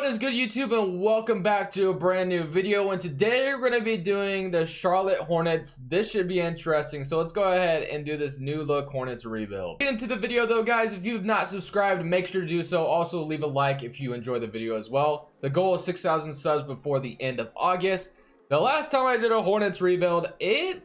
What is good, YouTube, and welcome back to a brand new video. And today we're going to be doing the Charlotte Hornets. This should be interesting, so let's go ahead and do this new look Hornets rebuild. Get into the video though, guys. If you've not subscribed, make sure to do so. Also leave a like if you enjoy the video as well. The goal is 6,000 subs before the end of August. The last time I did a Hornets rebuild, I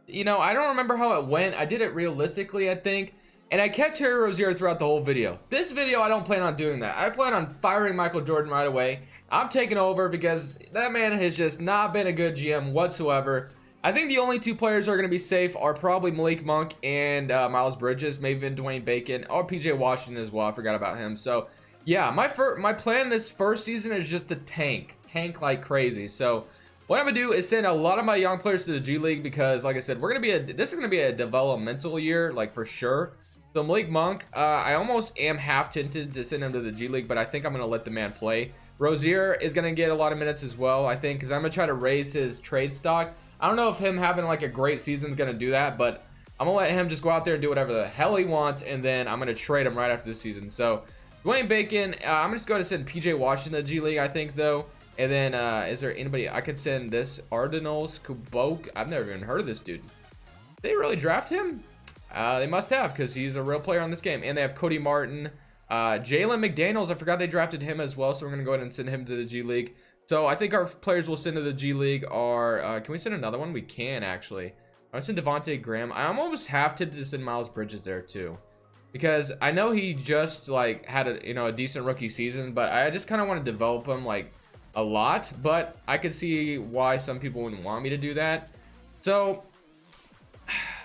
don't remember how it went. I did it realistically, I think. And I kept Terry Rozier throughout the whole video. This video, I don't plan on doing that. I plan on firing Michael Jordan right away. I'm taking over because that man has just not been a good GM whatsoever. I think the only two players that are going to be safe are probably Malik Monk and Miles Bridges, maybe even Dwayne Bacon, or PJ Washington as well. I forgot about him. So, yeah, my plan this first season is just to tank like crazy. So, what I'm going to do is send a lot of my young players to the G League because, like I said, this is going to be a developmental year, like for sure. So Malik Monk, I almost am half tempted to send him to the G League, but I think I'm going to let the man play. Rozier is going to get a lot of minutes as well, I think, because I'm going to try to raise his trade stock. I don't know if him having like a great season is going to do that, but I'm going to let him just go out there and do whatever the hell he wants, and then I'm going to trade him right after the season. So Dwayne Bacon, I'm just going to send PJ Washington to the G League, I think, though. And then is there anybody I could send? This Ardenals Kubok? I've never even heard of this dude. Did they really draft him? They must have, because he's a real player on this game. And they have Cody Martin, Jalen McDaniels. I forgot they drafted him as well, so we're going to go ahead and send him to the G League. So I think our players we'll send to the G League are, can we send another one? We can, actually. I send Devontae Graham. I'm almost half tempted to send Miles Bridges there, too. Because I know he just, like, had a decent rookie season, but I just kind of want to develop him, like, a lot. But I could see why some people wouldn't want me to do that. So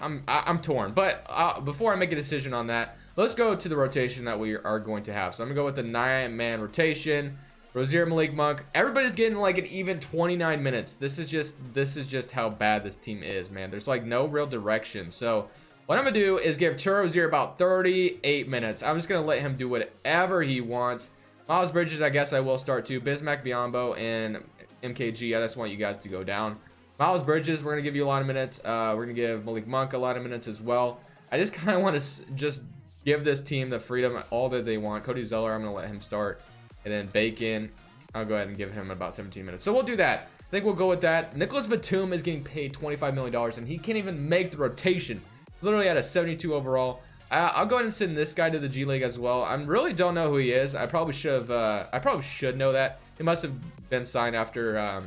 I'm torn, but before I make a decision on that, let's go to the rotation that we are going to have. So I'm gonna go with the 9-man rotation. Rozier, Malik Monk, everybody's getting like an even 29 minutes. This is just how bad this team is, man. There's like no real direction. So what I'm gonna do is give Terry Rozier about 38 minutes. I'm just gonna let him do whatever he wants. Miles Bridges, I guess I will start too. Bismack Biyombo and MKG, I just want you guys to go down. Miles Bridges, we're going to give you a lot of minutes. We're going to give Malik Monk a lot of minutes as well. I just kind of want to just give this team the freedom, all that they want. Cody Zeller, I'm going to let him start. And then Bacon, I'll go ahead and give him about 17 minutes. So we'll do that. I think we'll go with that. Nicholas Batum is getting paid $25 million, and he can't even make the rotation. He's literally at a 72 overall. I'll go ahead and send this guy to the G League as well. I really don't know who he is. I probably should know that. He must have been signed after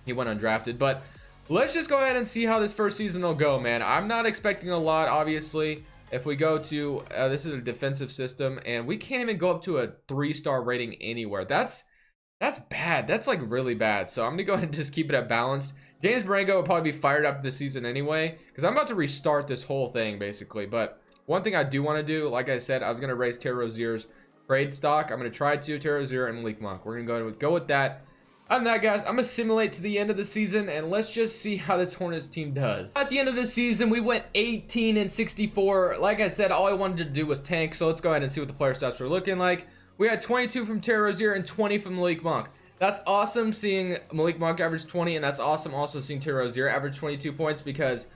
he went undrafted, but let's just go ahead and see how this first season will go, man. I'm not expecting a lot, obviously. If we go to this is a defensive system, and we can't even go up to a 3-star rating anywhere. That's bad. That's like really bad. So I'm gonna go ahead and just keep it at balance. James Borrego will probably be fired after the season anyway, because I'm about to restart this whole thing basically. But one thing I do want to do, like I said, I was gonna raise Terry Rozier's trade stock. I'm gonna try to Terry Rozier and Malik Monk. We're gonna go with that. Other than that, guys, I'm going to simulate to the end of the season, and let's just see how this Hornets team does. At the end of the season, we went 18-64. Like I said, all I wanted to do was tank, so let's go ahead and see what the player stats were looking like. We had 22 from Terry Rozier and 20 from Malik Monk. That's awesome seeing Malik Monk average 20, and that's awesome also seeing Terry Rozier average 22 points because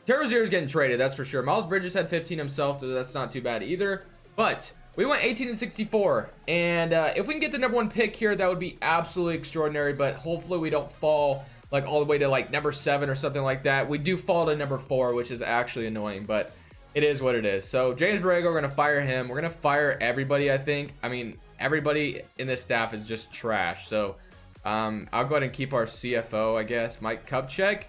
Terry Rozier is getting traded, that's for sure. Miles Bridges had 15 himself, so that's not too bad either. But we went 18-64, and if we can get the #1 pick here, that would be absolutely extraordinary, but hopefully we don't fall like all the way to like number 7 or something like that. We do fall to number 4, which is actually annoying, but it is what it is. So James Borrego, we're going to fire him. We're going to fire everybody, I think. I mean, everybody in this staff is just trash. So I'll go ahead and keep our CFO, I guess, Mike Kupchak.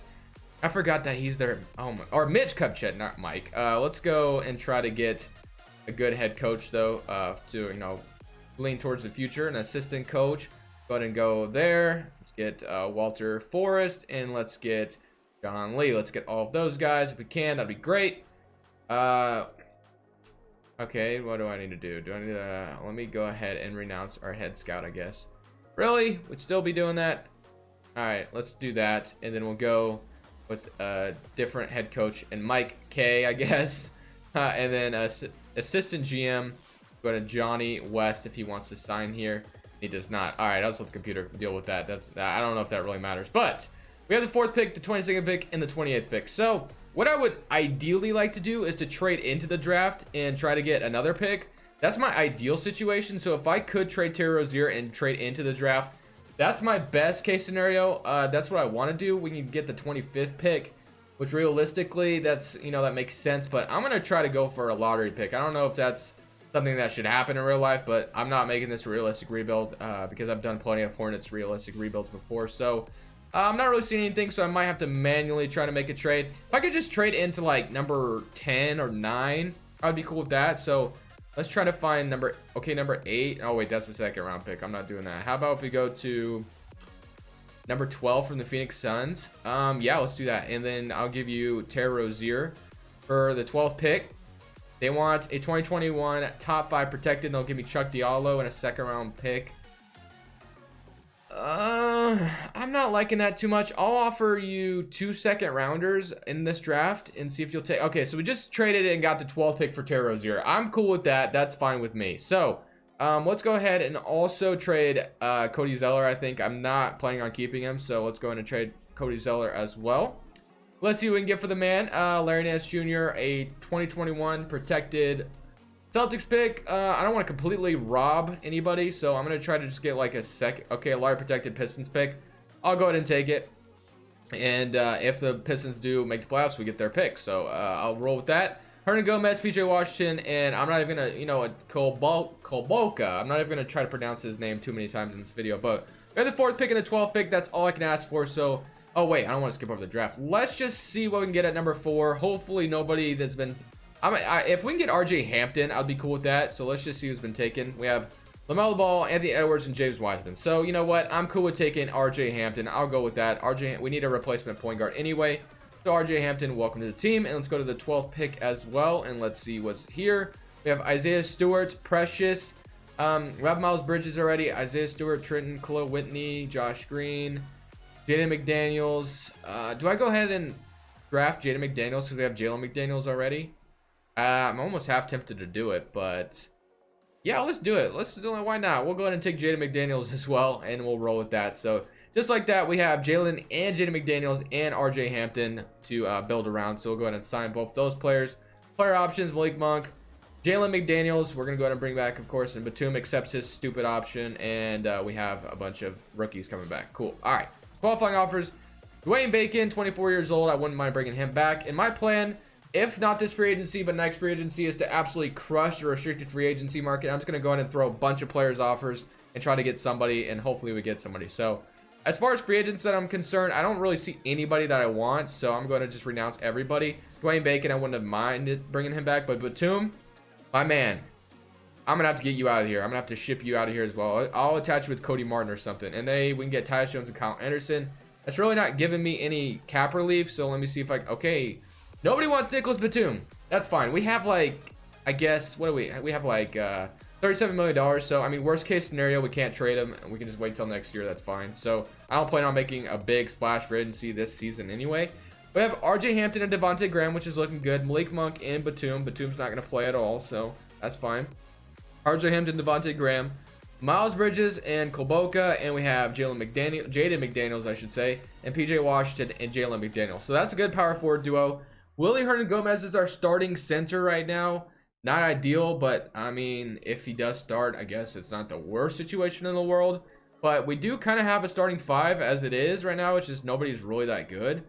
I forgot that he's there. Oh my, or Mitch Kupchak, not Mike. Let's go and try to get a good head coach though, to lean towards the future. An assistant coach, go ahead and go there. Let's get Walter Forrest, and let's get John Lee. Let's get all of those guys if we can. That'd be great. Okay, what do I need to do? Do I need to let me go ahead and renounce our head scout, I guess. Really? We'd still be doing that? All right, let's do that, and then we'll go with a different head coach and Mike K, I guess. And then assistant GM, go to Johnny West if he wants to sign here. He does not. All right, I'll just let the computer deal with that. I don't know if that really matters, but we have the 4th pick, the 22nd pick, and the 28th pick. So what I would ideally like to do is to trade into the draft and try to get another pick. That's my ideal situation. So if I could trade Terry Rozier and trade into the draft, that's my best case scenario. That's what I want to do. We can get the 25th pick, which realistically, that's, you know, that makes sense. But I'm going to try to go for a lottery pick. I don't know if that's something that should happen in real life, but I'm not making this a realistic rebuild because I've done plenty of Hornets realistic rebuilds before. So I'm not really seeing anything, so I might have to manually try to make a trade. If I could just trade into like number 10 or 9, I'd be cool with that. So let's try to find number 8. Oh wait, that's the second round pick. I'm not doing that. How about if we go to number 12 from the Phoenix Suns? Yeah, let's do that. And then I'll give you Terry Rozier for the 12th pick. They want a 2021 top 5 protected. They'll give me Chuck Diallo and a second round pick. I'm not liking that too much. I'll offer you 2 second rounders in this draft and see if you'll take. Okay, so we just traded it and got the 12th pick for Terry Rozier. I'm cool with that. That's fine with me. So let's go ahead and also trade Cody Zeller. I think I'm not planning on keeping him, so let's go ahead and trade Cody Zeller as well. Let's see what we can get for the man. Larry Nance Jr., a 2021 protected Celtics pick. I don't want to completely rob anybody, so I'm going to try to just get like a second. Okay, a Larry protected Pistons pick. I'll go ahead and take it. And if the Pistons do make the playoffs, we get their pick. So I'll roll with that. Hernan Gomez, PJ Washington, and I'm not even going to, you know, Kolboka. I'm not even going to try to pronounce his name too many times in this video. But we have the 4th pick and the 12th pick. That's all I can ask for. So, oh wait, I don't want to skip over the draft. Let's just see what we can get at number 4. Hopefully nobody that's been... if we can get RJ Hampton, I'd be cool with that. So let's just see who's been taken. We have LaMelo Ball, Anthony Edwards, and James Wiseman. So you know what? I'm cool with taking RJ Hampton. I'll go with that. We need a replacement point guard anyway. So RJ Hampton, welcome to the team. And let's go to the 12th pick as well. And let's see what's here. We have Isaiah Stewart, Precious. We have Miles Bridges already. Isaiah Stewart, Trenton, Khalil Whitney, Josh Green, Jaden McDaniels. Do I go ahead and draft Jaden McDaniels because we have Jalen McDaniels already? I'm almost half tempted to do it, but yeah, let's do it. Let's do it. Why not? We'll go ahead and take Jaden McDaniels as well, and we'll roll with that. So just like that, we have Jalen and Jaden McDaniels and RJ Hampton to build around. So we'll go ahead and sign both those players. Player options: Malik Monk, Jalen McDaniels. We're gonna go ahead and bring back, of course, and Batum accepts his stupid option, and we have a bunch of rookies coming back. Cool. All right. Qualifying offers: Dwayne Bacon, 24 years old. I wouldn't mind bringing him back. And my plan, if not this free agency, but next free agency, is to absolutely crush the restricted free agency market. I'm just going to go ahead and throw a bunch of players offers and try to get somebody, and hopefully we get somebody. So as far as free agents that I'm concerned, I don't really see anybody that I want, so I'm going to just renounce everybody. Dwayne Bacon, I wouldn't have minded bringing him back, but Batum, my man, I'm going to have to get you out of here. I'm going to have to ship you out of here as well. I'll attach you with Cody Martin or something, and we can get Tyus Jones and Kyle Anderson. That's really not giving me any cap relief, so let me see if okay, nobody wants Nicholas Batum. That's fine. We have like, I guess, what do we have like $37 million. So I mean, worst case scenario, we can't trade him, and we can just wait till next year. That's fine. So I don't plan on making a big splash for agency this season anyway. We have RJ Hampton and Devontae Graham, which is looking good. Malik Monk and Batum. Batum's not going to play at all, so that's fine. RJ Hampton, Devontae Graham, Miles Bridges and Kolboka, and we have Jaden McDaniels, I should say, and PJ Washington and Jalen McDaniels. So that's a good power forward duo. Willie Hernan Gomez is our starting center right now. Not ideal, but I mean, if he does start, I guess it's not the worst situation in the world. But we do kind of have a starting 5 as it is right now, which is nobody's really that good.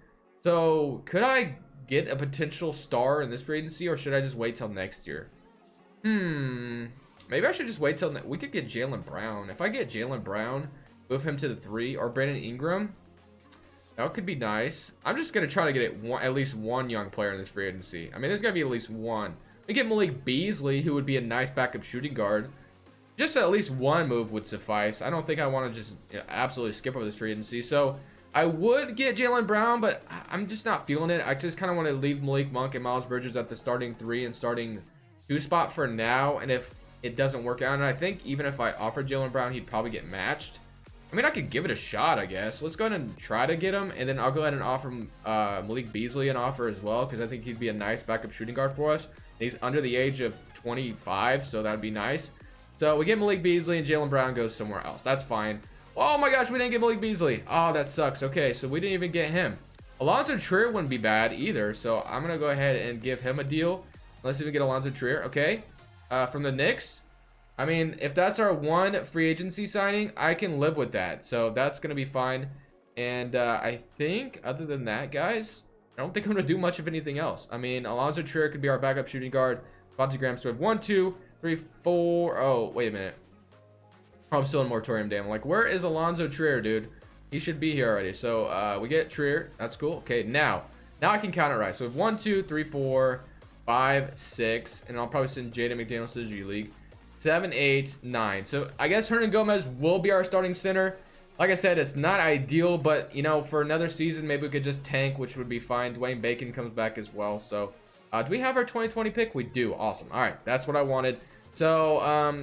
So could I get a potential star in this free agency, or should I just wait till next year? Maybe I should just wait till we could get Jaylen Brown. If I get Jaylen Brown, move him to the 3, or Brandon Ingram, that could be nice. I'm just gonna try to get at least one young player in this free agency. I mean, there's gotta be at least one. We get Malik Beasley, who would be a nice backup shooting guard. Just at least one move would suffice. I don't think I want to just absolutely skip over this free agency. So I would get Jaylen Brown, but I'm just not feeling it. I just kind of want to leave Malik Monk and Miles Bridges at the starting 3 and starting 2 spot for now. And if it doesn't work out, and I think even if I offered Jaylen Brown, he'd probably get matched. I mean, I could give it a shot, I guess. Let's go ahead and try to get him, and then I'll go ahead and offer Malik Beasley an offer as well, because I think he'd be a nice backup shooting guard for us. He's under the age of 25, so that'd be nice. So we get Malik Beasley, and Jaylen Brown goes somewhere else. That's fine. Oh my gosh, we didn't get Malik Beasley. Oh, that sucks. Okay, so we didn't even get him. Alonzo Trier wouldn't be bad either, so I'm going to go ahead and give him a deal. Let's see if we get Alonzo Trier. Okay, from the Knicks. I mean, if that's our one free agency signing, I can live with that. So that's going to be fine. And I think other than that, guys, I don't think I'm going to do much of anything else. I mean, Alonzo Trier could be our backup shooting guard. Devontae Graham, so we have 1, 2, 3, 4. Oh, wait a minute. Oh, I'm still in moratorium, damn. Like, where is Alonzo Trier, dude? He should be here already. So we get Trier. That's cool. Okay, now I can count it right. So we have 1, 2, 3, 4, 5, 6. And I'll probably send Jaden McDaniels to the G League. 7, 8, 9. So I guess Hernan Gomez will be our starting center. Like I said, it's not ideal, but, you know, for another season, maybe we could just tank, which would be fine. Dwayne Bacon comes back as well. So do we have our 2020 pick? We do. Awesome. All right, that's what I wanted. So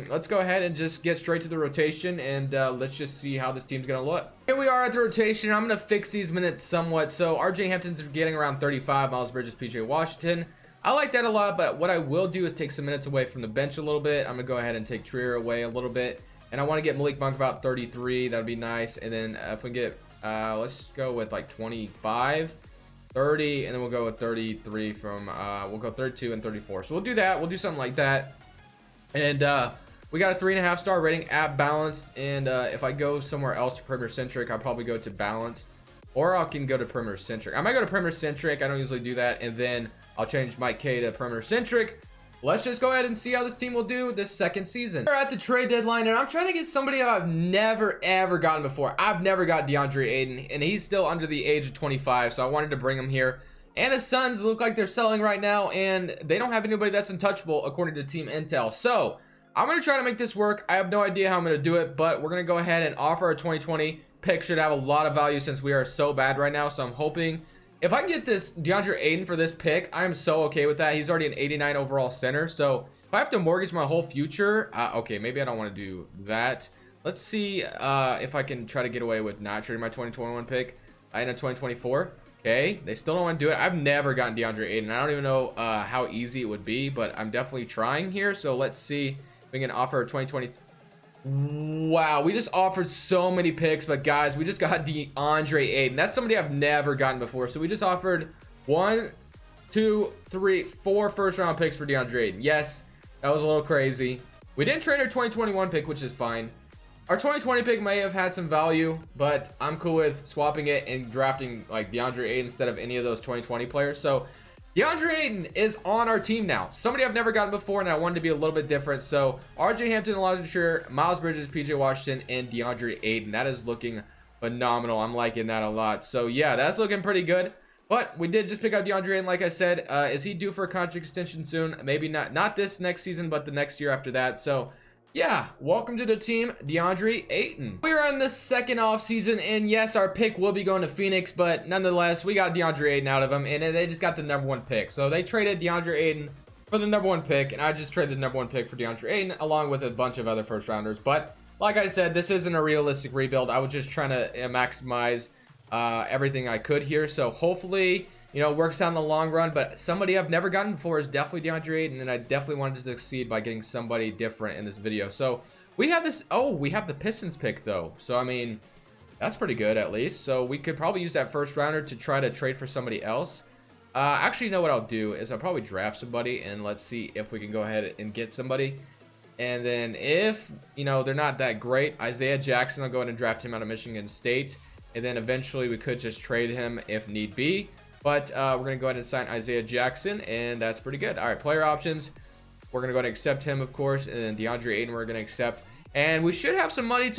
let's go ahead and just get straight to the rotation, and let's just see how this team's gonna look. Here we are at the rotation. I'm gonna fix these minutes somewhat. So RJ Hampton's getting around 35. Miles Bridges, PJ Washington. I like that a lot, but what I will do is take some minutes away from the bench a little bit. I'm gonna go ahead and take Trier away a little bit, and I want to get Malik Monk about 33. That would be nice. And then if we get let's go with like 25, 30, and then we'll go with 33 from we'll go 32 and 34. So we'll do that. We'll do something like that. And we got a 3.5 star rating at balanced. And if I go somewhere else to perimeter centric, I'll probably go to balanced, or I can go to perimeter centric. I might go to perimeter centric. I don't usually do that. And then I'll change Mike K to perimeter centric. Let's just go ahead and see how this team will do this second season. We're at the trade deadline, and I'm trying to get somebody I've never ever gotten before. I've never got DeAndre Ayton, and he's still under the age of 25, so I wanted to bring him here. And the Suns look like they're selling right now, and they don't have anybody that's untouchable according to Team Intel. So I'm going to try to make this work. I have no idea how I'm going to do it, but we're going to go ahead and offer a 2020 pick. Should have a lot of value since we are so bad right now. So I'm hoping if I can get this DeAndre Ayton for this pick, I'm so okay with that. He's already an 89 overall center. So if I have to mortgage my whole future, okay, maybe I don't want to do that. Let's see if I can try to get away with not trading my 2021 pick in a 2024. Okay, they still don't want to do it. I've never gotten DeAndre Ayton. I don't even know how easy it would be, but I'm definitely trying here. So let's see if we can offer a 2020. Wow, we just offered so many picks, but guys, we just got DeAndre Ayton. That's somebody I've never gotten before. So we just offered 1, 2, 3, 4 first-round picks for DeAndre Ayton. Yes, that was a little crazy. We didn't trade our 2021 pick, which is fine. Our 2020 pick may have had some value, but I'm cool with swapping it and drafting like DeAndre Ayton instead of any of those 2020 players. So DeAndre Ayton is on our team now. Somebody I've never gotten before, and I wanted to be a little bit different. So RJ Hampton, Alonzo Trier, Miles Bridges, PJ Washington, and DeAndre Ayton. That is looking phenomenal. I'm liking that a lot. So yeah, that's looking pretty good. But we did just pick up DeAndre Ayton, like I said. Is he due for a contract extension soon? Maybe not this next season, but the next year after that. So yeah, welcome to the team, DeAndre Ayton. We're in the second off season, and yes, our pick will be going to Phoenix, but nonetheless, we got DeAndre Ayton out of them, and they just got the #1 pick. So they traded DeAndre Ayton for the #1 pick, and I just traded the #1 pick for DeAndre Ayton, along with a bunch of other first rounders. But like I said, this isn't a realistic rebuild. I was just trying to maximize everything I could here. So hopefully, you know, it works out in the long run, but somebody I've never gotten before is definitely DeAndre Ayton, and I definitely wanted to succeed by getting somebody different in this video. So we have this, we have the Pistons pick though. So, I mean, that's pretty good at least. So we could probably use that first rounder to try to trade for somebody else. Actually, you know what I'll do is I'll probably draft somebody, and let's see if we can go ahead and get somebody. And then if, you know, they're not that great, Isaiah Jackson, I'll go ahead and draft him out of Michigan State. And then eventually we could just trade him if need be. But we're going to go ahead and sign Isaiah Jackson, and that's pretty good. All right, player options. We're going to go ahead and accept him, of course, and then DeAndre Ayton we're going to accept. And we should have some money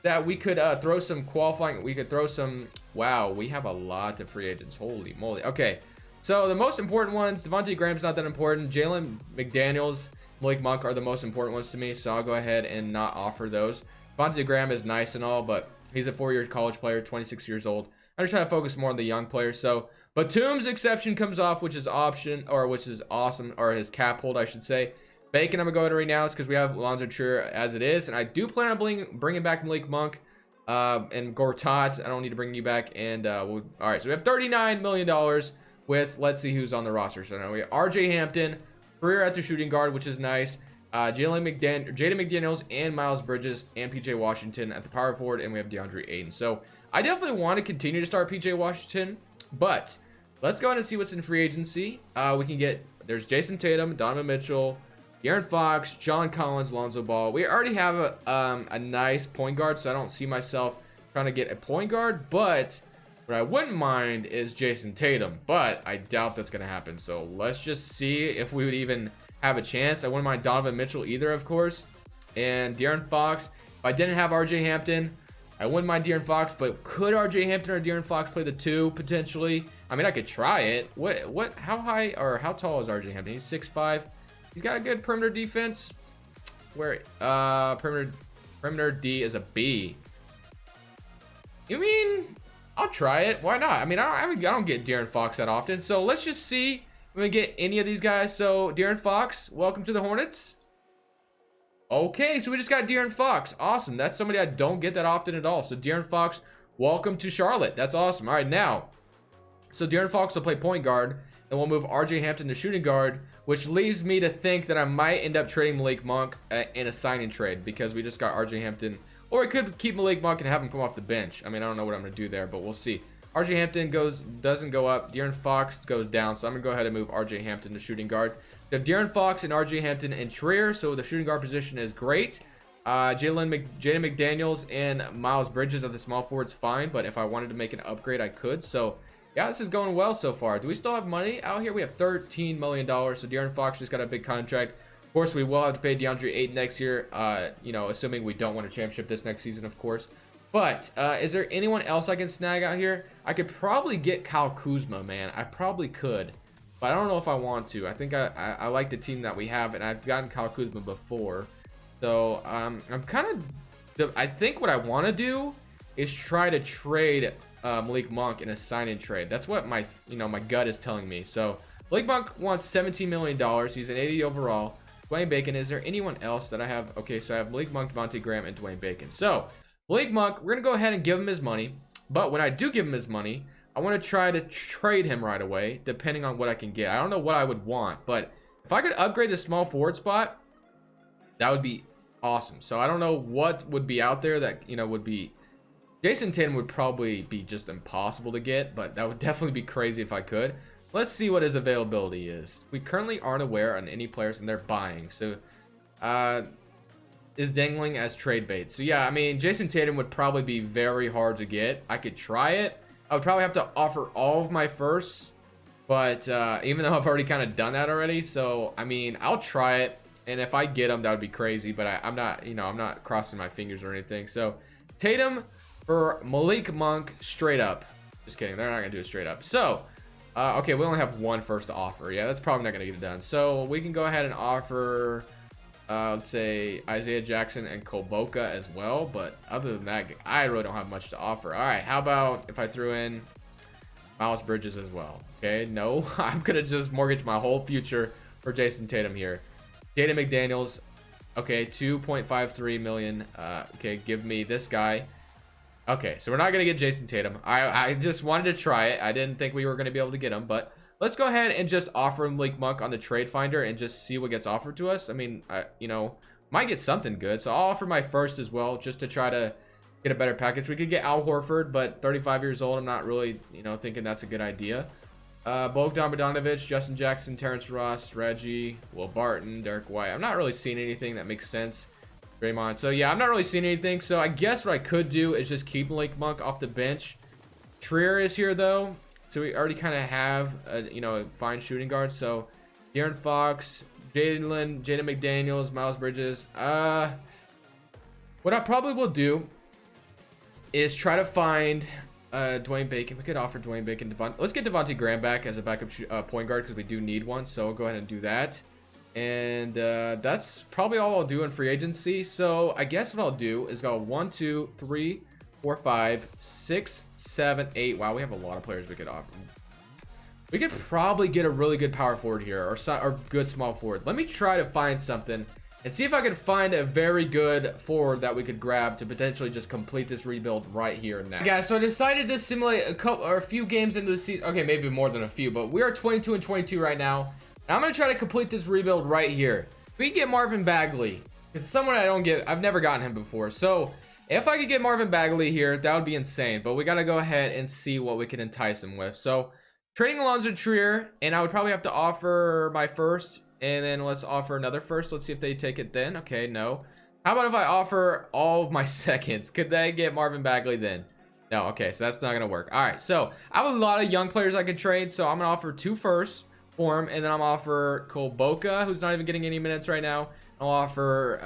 that we could throw some qualifying. We could throw some. Wow, we have a lot of free agents. Holy moly. Okay, so the most important ones, Devontae Graham's not that important. Jalen McDaniels, Malik Monk are the most important ones to me, so I'll go ahead and not offer those. Devontae Graham is nice and all, but he's a 4-year college player, 26 years old. I'm just trying to focus more on the young players. So Batum's exception comes off, which is awesome, or his cap hold, I should say. Bacon, I'm going to go ahead and renounce because we have Alonzo Trier as it is. And I do plan on bringing back Malik Monk and Gortat. I don't need to bring you back. And all right, so we have $39 million with, let's see who's on the roster. So now we have RJ Hampton, career at the shooting guard, which is nice. Jaden McDaniels and Miles Bridges and PJ Washington at the power forward. And we have DeAndre Ayton. So I definitely want to continue to start PJ Washington, but let's go ahead and see what's in free agency. We can get, there's Jason Tatum, Donovan Mitchell, De'Aaron Fox, John Collins, Lonzo Ball. We already have a nice point guard, so I don't see myself trying to get a point guard. But what I wouldn't mind is Jason Tatum, but I doubt that's going to happen. So let's just see if we would even have a chance. I wouldn't mind Donovan Mitchell either, of course. And De'Aaron Fox. If I didn't have RJ Hampton, I wouldn't mind De'Aaron Fox, but could RJ Hampton or De'Aaron Fox play the 2 potentially? I mean, I could try it. How high or how tall is RJ Hampton? He's 6'5". He's got a good perimeter defense. Where perimeter D is a B. You mean I'll try it? Why not? I mean, I don't get De'Aaron Fox that often, so let's just see if we get any of these guys. So De'Aaron Fox, welcome to the Hornets. Okay, so we just got De'Aaron Fox. Awesome. That's somebody I don't get that often at all. So De'Aaron Fox, welcome to Charlotte. That's awesome. All right, now, so De'Aaron Fox will play point guard, and we'll move RJ Hampton to shooting guard, which leaves me to think that I might end up trading Malik Monk in a signing trade because we just got RJ Hampton. Or I could keep Malik Monk and have him come off the bench. I mean, I don't know what I'm going to do there, but we'll see. RJ Hampton doesn't go up. De'Aaron Fox goes down, so I'm going to go ahead and move RJ Hampton to shooting guard. We have De'Aaron Fox and RJ Hampton and Trier, so the shooting guard position is great. Jaden McDaniels and Miles Bridges at the small forward's fine, but if I wanted to make an upgrade, I could. So, yeah, this is going well so far. Do we still have money out here? We have $13 million, so De'Aaron Fox just got a big contract. Of course, we will have to pay DeAndre Ayton next year, you know, assuming we don't win a championship this next season, of course. But is there anyone else I can snag out here? I could probably get Kyle Kuzma, man. I probably could. But I don't know if I want to. I think I like the team that we have, and I've gotten Kyle Kuzma before. So I'm kind of... I think what I want to do is try to trade Malik Monk in a sign-in trade. That's what my gut is telling me. So Malik Monk wants $17 million. He's an 80 overall. Dwayne Bacon. Is there anyone else that I have? Okay, so I have Malik Monk, Devontae Graham, and Dwayne Bacon. So Malik Monk, we're going to go ahead and give him his money. But when I do give him his money, I want to try to trade him right away, depending on what I can get. I don't know what I would want, but if I could upgrade the small forward spot, that would be awesome. So I don't know what would be out there that, you know, would be... Jason Tatum would probably be just impossible to get, but that would definitely be crazy if I could. Let's see what his availability is. We currently aren't aware on any players, and they're buying. So, is dangling as trade bait. So, yeah, I mean, Jason Tatum would probably be very hard to get. I could try it. I would probably have to offer all of my firsts, but even though I've already kind of done that already, so I mean, I'll try it, and if I get them, that would be crazy. But I'm not, you know, I'm not crossing my fingers or anything. So Tatum for Malik Monk straight up. Just kidding, they're not gonna do it straight up. So okay, we only have one first to offer. Yeah, that's probably not gonna get it done. So we can go ahead and offer. Let's say Isaiah Jackson and Kolboka as well, but other than that, I really don't have much to offer. All right, how about if I threw in Miles Bridges as well? Okay, no, I'm gonna just mortgage my whole future for Jason Tatum here. Jaden McDaniels, okay, 2.53 million. Okay, give me this guy. Okay, so we're not gonna get Jason Tatum. I just wanted to try it. I didn't think we were gonna be able to get him, but let's go ahead and just offer him Malik Monk on the trade finder and just see what gets offered to us. I mean, you know, might get something good. So I'll offer my first as well, just to try to get a better package. We could get Al Horford, but 35 years old, I'm not really, you know, thinking that's a good idea. Bogdan Bogdanovic, Justin Jackson, Terrence Ross, Reggie, Will Barton, Derek White. I'm not really seeing anything that makes sense. Draymond. So yeah, I'm not really seeing anything. So I guess what I could do is just keep Malik Monk off the bench. Trier is here though. So we already kind of have a, you know, a fine shooting guard. So De'Aaron Fox, Jaden McDaniels, Miles Bridges. What I probably will do is try to find Dwayne Bacon. We could offer Dwayne Bacon. Let's get Devontae Graham back as a backup point guard because we do need one. So I'll go ahead and do that. And that's probably all I'll do in free agency. So I guess what I'll do is go 1, 2, 3, 4, 5, 6, 7, 8. Wow, we have a lot of players we could offer. We could probably get a really good power forward here, or good small forward. Let me try to find something and see if I can find a very good forward that we could grab to potentially just complete this rebuild right here and now. Yeah, so I decided to simulate a few games into the season. Okay, maybe more than a few, but we are 22 and 22 right now. And I'm gonna try to complete this rebuild right here. If we can get Marvin Bagley, because someone I've never gotten him before. So if I could get Marvin Bagley here, that would be insane. But we got to go ahead and see what we can entice him with. So trading Alonzo Trier, and I would probably have to offer my first And then let's offer another first. Let's see if they take it then. Okay, no. How about if I offer all of my seconds? Could they get Marvin Bagley then? No, okay, so that's not gonna work. All right, so I have a lot of young players I could trade, so I'm gonna offer 2 firsts for him, and then I'm gonna offer Kolboka, who's not even getting any minutes right now. I'll offer,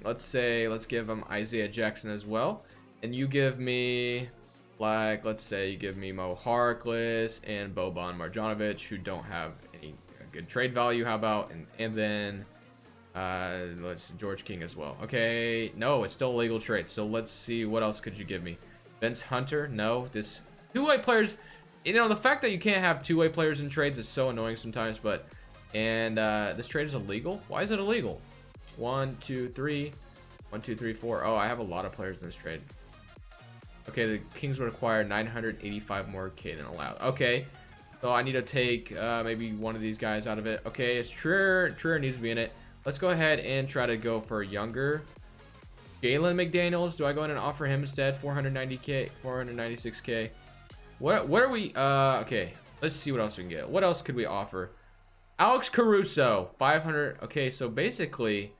let's give him Isaiah Jackson as well. And you give me, like, let's say you give me Mo Harkless and Boban Marjanovic, who don't have any good trade value. How about, and then let's George King as well. Okay, no, it's still a legal trade. So let's see, what else could you give me? Vince Hunter? No, this two-way players. You know, the fact that you can't have two-way players in trades is so annoying sometimes. But this trade is illegal. Why is it illegal? 1, 2, 3, 1, 2, 3, 4. Oh, I have a lot of players in this trade. Okay, the Kings would acquire 985 more K than allowed. Okay, so I need to take maybe one of these guys out of it. Okay, it's Trier. Trier needs to be in it. Let's go ahead and try to go for younger. Jalen McDaniels. Do I go in and offer him instead? 490K, 496K. What are we? Okay, let's see what else we can get. What else could we offer? Alex Caruso, 500. Okay, so basically,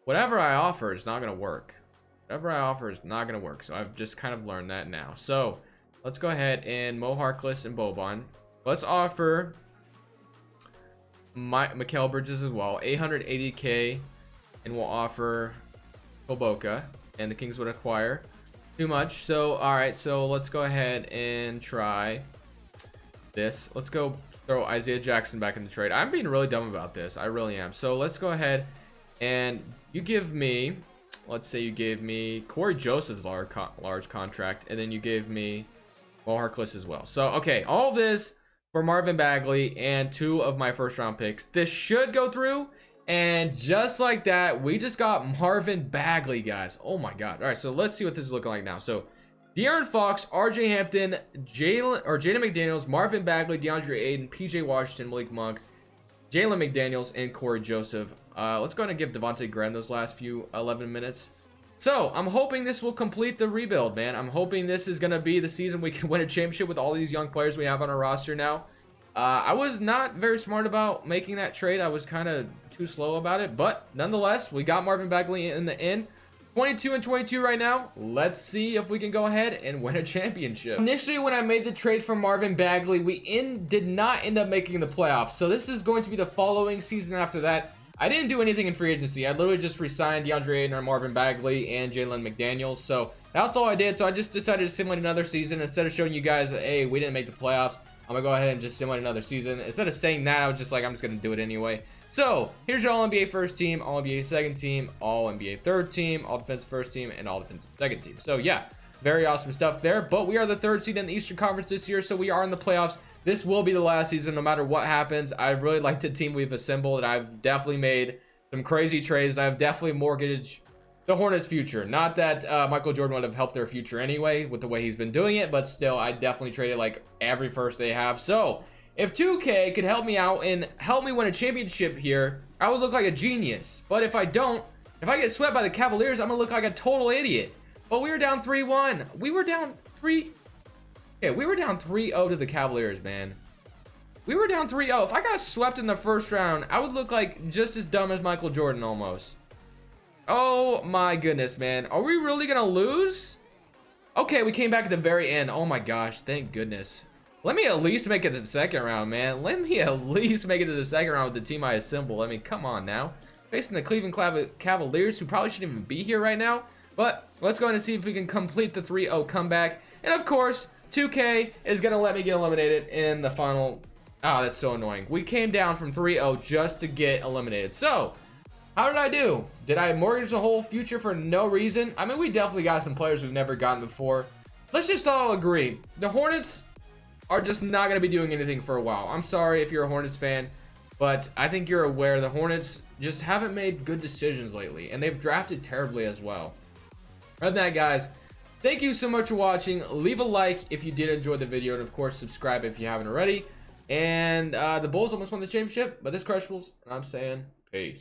whatever I offer is not gonna work. Whatever I offer is not gonna work. So I've just kind of learned that now. So let's go ahead and Mo Harkless and Boban. Let's offer Mikal Bridges as well, 880K, and we'll offer Kolboka, and the Kings would acquire too much. So all right, so let's go ahead and try this. Let's go throw Isaiah Jackson back in the trade. I'm being really dumb about this. I really am. So let's go ahead and you give me, let's say you gave me Corey Joseph's large contract, and then you gave me Mo Harkless as well. So okay, all this for Marvin Bagley and 2 of my first round picks. This should go through, and just like that, we just got Marvin Bagley, guys. Oh my god. All right, so let's see what this is looking like now. So De'Aaron Fox, RJ Hampton, Jaden McDaniels, Marvin Bagley, DeAndre Ayton, PJ Washington, Malik Monk, Jalen McDaniels, and Corey Joseph. Let's go ahead and give Devontae Graham those last few 11 minutes. So I'm hoping this will complete the rebuild, man. I'm hoping this is going to be the season we can win a championship with all these young players we have on our roster now. I was not very smart about making that trade. I was kind of too slow about it. But nonetheless, we got Marvin Bagley in the end. 22 and 22 right now. Let's see if we can go ahead and win a championship. Initially, when I made the trade for Marvin Bagley, we did not end up making the playoffs. So this is going to be the following season after that. I didn't do anything in free agency. I literally just re-signed DeAndre Ayton, Marvin Bagley, and Jalen McDaniels. So that's all I did. So I just decided to simulate another season. Instead of showing you guys, hey, we didn't make the playoffs, I'm going to go ahead and just simulate another season. Instead of saying that, I was just like, I'm just going to do it anyway. So here's your All-NBA first team, All-NBA second team, All-NBA third team, All-Defense first team, and All-Defense second team. So yeah, very awesome stuff there. But we are the 3rd seed in the Eastern Conference this year, so we are in the playoffs. This will be the last season no matter what happens. I really like the team we've assembled, and I've definitely made some crazy trades, and I've definitely mortgaged the Hornets' future. Not that Michael Jordan would have helped their future anyway with the way he's been doing it, but still, I definitely traded like every first they have. So if 2K could help me out and help me win a championship here, I would look like a genius. But if I don't, if I get swept by the Cavaliers, I'm gonna look like a total idiot. But we were down 3-1. We were down 3. Okay, we were down 3-0 to the Cavaliers, man. We were down 3-0. If I got swept in the first round, I would look like just as dumb as Michael Jordan almost. Oh my goodness, man. Are we really gonna lose? Okay, we came back at the very end. Oh my gosh, thank goodness. Let me at least make it to the second round, man. Let me at least make it to the second round with the team I assembled. I mean, come on now. Facing the Cleveland Cavaliers, who probably shouldn't even be here right now. But let's go ahead and see if we can complete the 3-0 comeback. And of course, 2K is gonna let me get eliminated in the final. Oh, that's so annoying. We came down from 3-0 just to get eliminated. So, how did I do? Did I mortgage the whole future for no reason? I mean, we definitely got some players we've never gotten before. Let's just all agree. The Hornets are just not going to be doing anything for a while. I'm sorry if you're a Hornets fan, but I think you're aware the Hornets just haven't made good decisions lately, and they've drafted terribly as well. Other than that, guys, thank you so much for watching. Leave a like if you did enjoy the video, and of course, subscribe if you haven't already. And the Bulls almost won the championship, but this Crushables, and I'm saying peace.